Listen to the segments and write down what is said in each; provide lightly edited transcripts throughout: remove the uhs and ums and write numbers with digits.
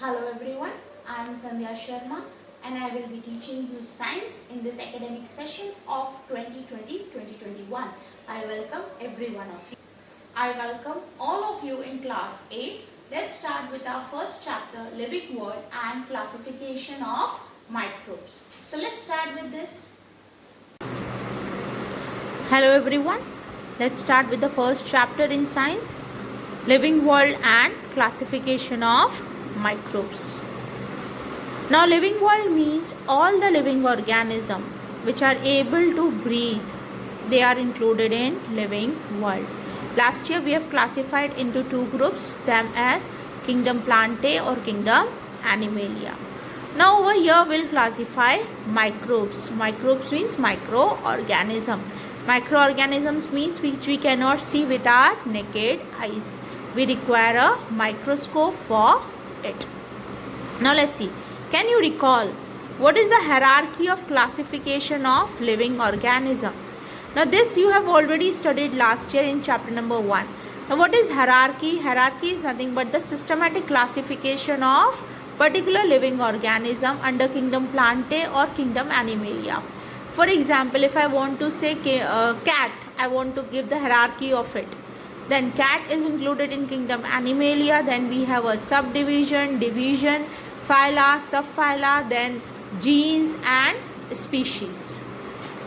Hello everyone, I am Sandhya Sharma and I will be teaching you science in this academic session of 2020-2021. I welcome every one of you. I welcome all of you in class 8. Let's start with our first chapter, Living World and Classification of Microbes. So let's start with this. Hello everyone, let's start with the first chapter in science, Living World and Classification of Microbes. Now living world means all the living organisms which are able to breathe. They are included in living world. Last year we have classified into two groups them as kingdom Plantae or kingdom Animalia. Now over here we'll classify microbes. Microbes means microorganism. Microorganisms means which we cannot see with our naked eyes. We require a microscope for it. Now let's see. Can you recall what is the hierarchy of classification of living organism? Now this you have already studied last year in chapter number 1. Now what is hierarchy? Hierarchy is nothing but the systematic classification of particular living organism under kingdom Plantae or kingdom Animalia. For example, if I want to say cat, I want to give the hierarchy of it. Then cat is included in kingdom Animalia. Then we have a subdivision, division, phyla, subphyla, then genes and species.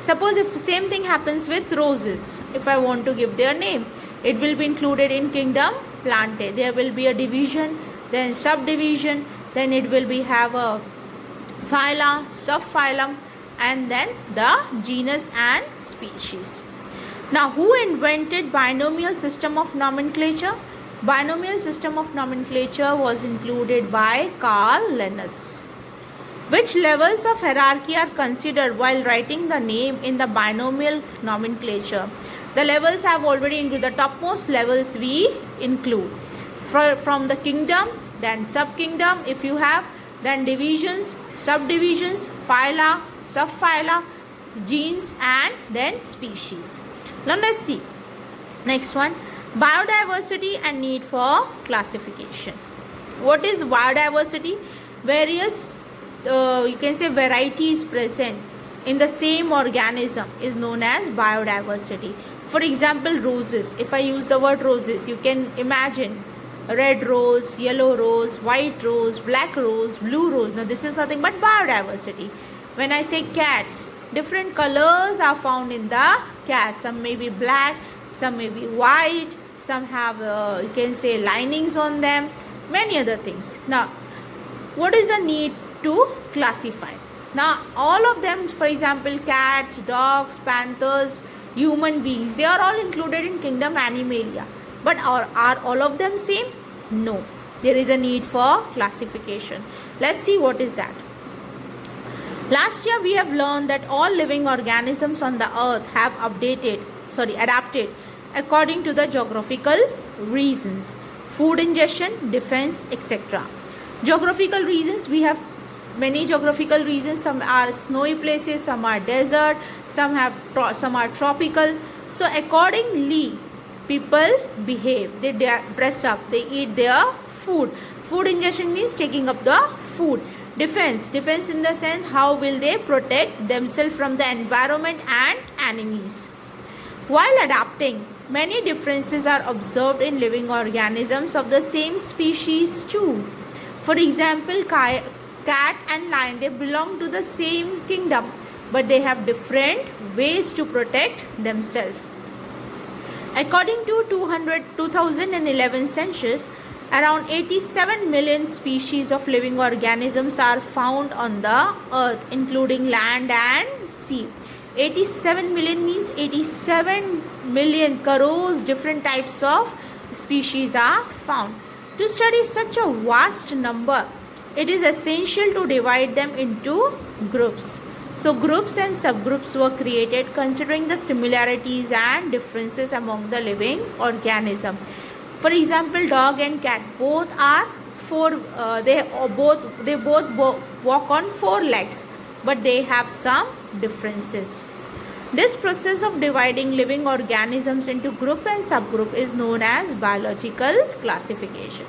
Suppose if same thing happens with roses, if I want to give their name, it will be included in kingdom Plantae. There will be a division, then subdivision, then it will be have a phyla, subphylum, and then the genus and species. Now, who invented binomial system of nomenclature? Binomial system of nomenclature was included by Carl Linnaeus. Which levels of hierarchy are considered while writing the name in the binomial nomenclature? The levels have already included. The topmost levels we include. From the kingdom, then subkingdom if you have, then divisions, subdivisions, phyla, subphyla, genes and then species. Now let's see. Next one, biodiversity and need for classification. What is biodiversity? Various, you can say varieties present in the same organism is known as biodiversity. For example, roses. If I use the word roses, you can imagine red rose, yellow rose, white rose, black rose, blue rose. Now this is nothing but biodiversity. When I say cats, different colors are found in the cat. Some may be black, some may be white, some have you can say linings on them, many other things. Now what is the need to classify? Now all of them, for example cats, dogs, panthers, human beings, they are all included in kingdom Animalia. But are all of them same? No. There is a need for classification. Let's see what is that. Last year we have learned that all living organisms on the earth have adapted according to the geographical reasons. Food ingestion, defense, etc. Geographical reasons, we have many geographical reasons. Some are snowy places, some are desert, some are tropical. So accordingly people behave, they dress up, they eat their food. Food ingestion means taking up the food. Defense in the sense how will they protect themselves from the environment and enemies. While adapting, many differences are observed in living organisms of the same species too. For example, cat and lion, they belong to the same kingdom, but they have different ways to protect themselves. According to 2011 census, around 87 million species of living organisms are found on the earth, including land and sea. 87 million means 87 million crores different types of species are found. To study such a vast number, it is essential to divide them into groups. So groups and subgroups were created considering the similarities and differences among the living organism. For example, dog and cat both are they both walk on 4 legs, but they have some differences. This process of dividing living organisms into group and subgroup is known as biological classification.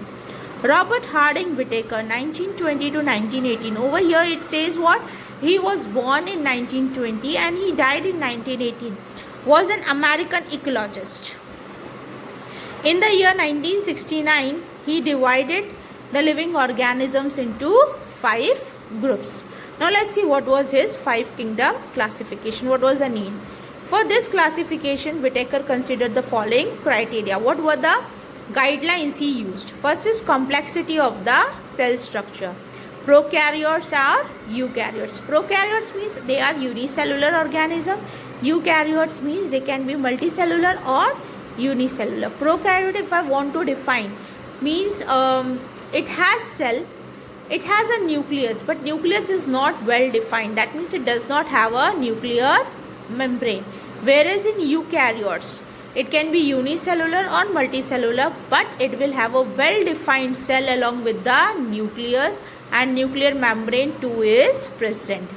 Robert Harding Whittaker, 1920 to 1918. Over here it says what? He was born in 1920 and he died in 1918. Was an American ecologist. In the year 1969, he divided the living organisms into 5 groups. Now let's see what was his 5 kingdom classification. What was the name? For this classification, Whittaker considered the following criteria. What were the guidelines he used? First is complexity of the cell structure. Prokaryotes are eukaryotes. Prokaryotes means they are unicellular organism. Eukaryotes means they can be multicellular or unicellular. Prokaryote, if I want to define, means it has cell, it has a nucleus, but nucleus is not well defined. That means it does not have a nuclear membrane. Whereas in eukaryotes, it can be unicellular or multicellular, but it will have a well defined cell along with the nucleus, and nuclear membrane too is present.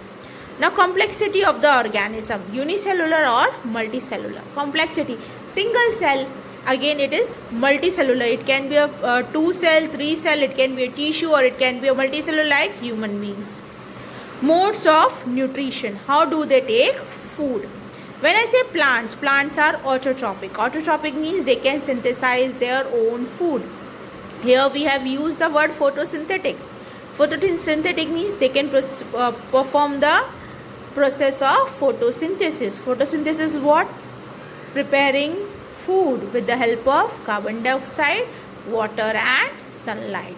Now complexity of the organism, unicellular or multicellular. Complexity, single cell, again it is multicellular. It can be a 2 cell, 3 cell, it can be a tissue, or it can be a multicellular like human beings. Modes of nutrition, how do they take food? When I say plants, plants are autotrophic. Autotrophic means they can synthesize their own food. Here we have used the word photosynthetic. Photosynthetic means they can perform the process of photosynthesis. Photosynthesis is what? Preparing food with the help of carbon dioxide, water and sunlight.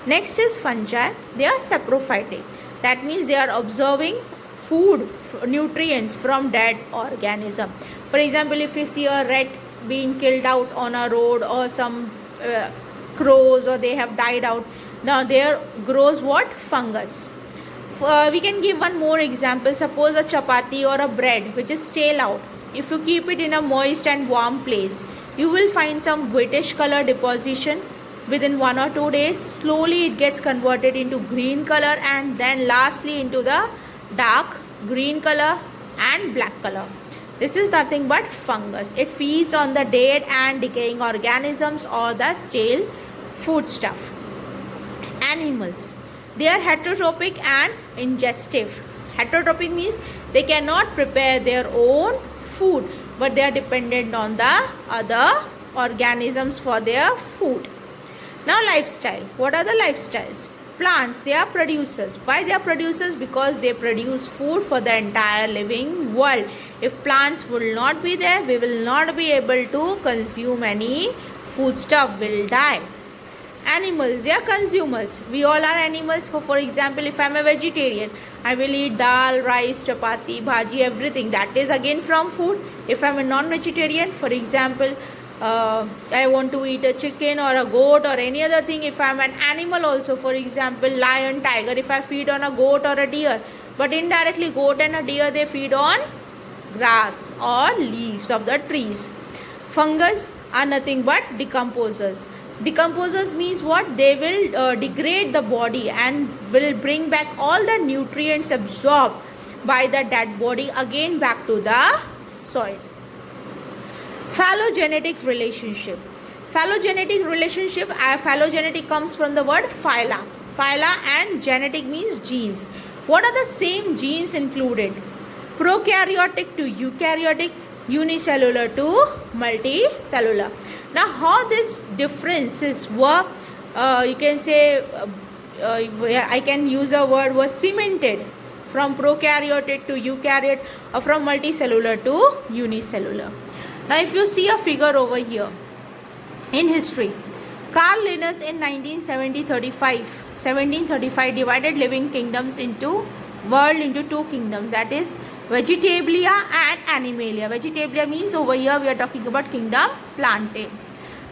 Next is fungi. They are saprophytic. That means they are absorbing food, nutrients from dead organism. For example, if you see a rat being killed out on a road, or some crows, or they have died out, now there grows what? Fungus. We can give one more example. Suppose a chapati or a bread which is stale out. If you keep it in a moist and warm place, you will find some whitish color deposition. Within 1 or 2 days, slowly it gets converted into green color, and then lastly into the dark green color and black color. This is nothing but fungus. It feeds on the dead and decaying organisms or the stale food stuff. Animals, they are heterotrophic and ingestive. Heterotrophic means they cannot prepare their own food, but they are dependent on the other organisms for their food. Now lifestyle. What are the lifestyles? Plants, they are producers. Why they are producers? Because they produce food for the entire living world. If plants will not be there, we will not be able to consume any food stuff, will die. Animals, they are consumers. We all are animals. For example, if I am a vegetarian, I will eat dal, rice, chapati, bhaji, everything. That is again from food. If I am a non-vegetarian, for example, I want to eat a chicken or a goat or any other thing. If I am an animal also, for example, lion, tiger, if I feed on a goat or a deer, but indirectly goat and a deer, they feed on grass or leaves of the trees. Fungus are nothing but decomposers. Decomposers means what? They will degrade the body and will bring back all the nutrients absorbed by the dead body again back to the soil. Phylogenetic relationship. Phylogenetic relationship, phylogenetic comes from the word phyla. Phyla and genetic means genes. What are the same genes included? Prokaryotic to eukaryotic, unicellular to multicellular. Now how this differences were, you can say, I can use a word, was cemented from prokaryotic to eukaryote, or from multicellular to unicellular. Now if you see a figure over here, in history, Carl Linnaeus in 1735 divided living kingdoms into two kingdoms, that is Vegetabilia and Animalia. Vegetabilia means over here we are talking about kingdom Plantae.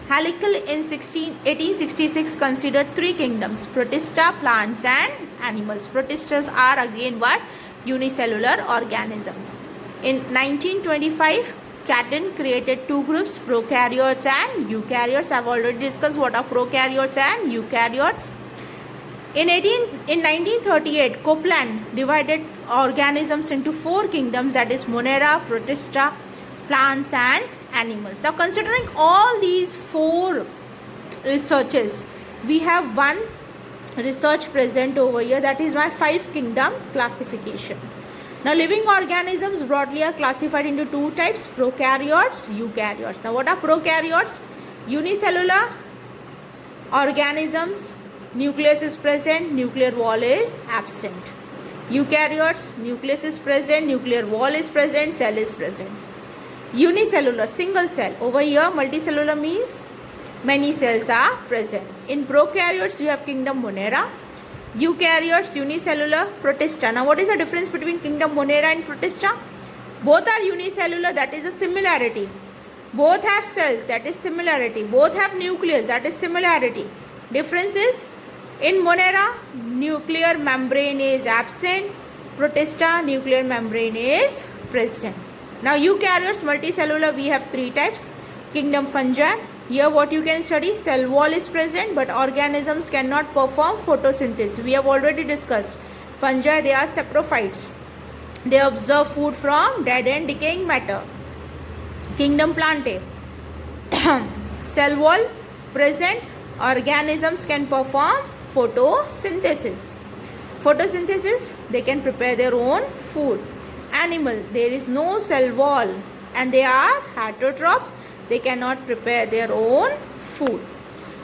Haeckel in 1866 considered 3 kingdoms: Protista, plants and animals. Protistas are again what? Unicellular organisms. In 1925, Catton created 2 groups, prokaryotes and eukaryotes. I have already discussed what are prokaryotes and eukaryotes. In 1938, Copeland divided organisms into 4 kingdoms, that is Monera, Protista, plants and animals. Now considering all these 4 researches, we have one research present over here, that is my 5 kingdom classification. Now living organisms broadly are classified into 2 types, prokaryotes, eukaryotes. Now what are prokaryotes? Unicellular organisms, nucleus is present, nuclear wall is absent. Eukaryotes, nucleus is present, nuclear wall is present, cell is present. Unicellular, single cell. Over here multicellular means many cells are present. In prokaryotes you have kingdom Monera, eukaryotes unicellular, protista. Now what is the difference between kingdom Monera and protista? Both are unicellular, that is a similarity. Both have cells, that is similarity. Both have nucleus, that is similarity. Difference is, in Monera nuclear membrane is absent, protista nuclear membrane is present. Now eukaryotes multicellular, we have 3 types. Kingdom fungi. Here what you can study, cell wall is present but organisms cannot perform photosynthesis. We have already discussed. Fungi, they are saprophytes. They absorb food from dead and decaying matter. Kingdom Plantae. Cell wall present, organisms can perform photosynthesis. Photosynthesis, they can prepare their own food. Animal, there is no cell wall and they are heterotrophs. They cannot prepare their own food.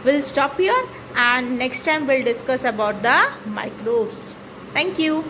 We'll stop here and next time we'll discuss about the microbes. Thank you.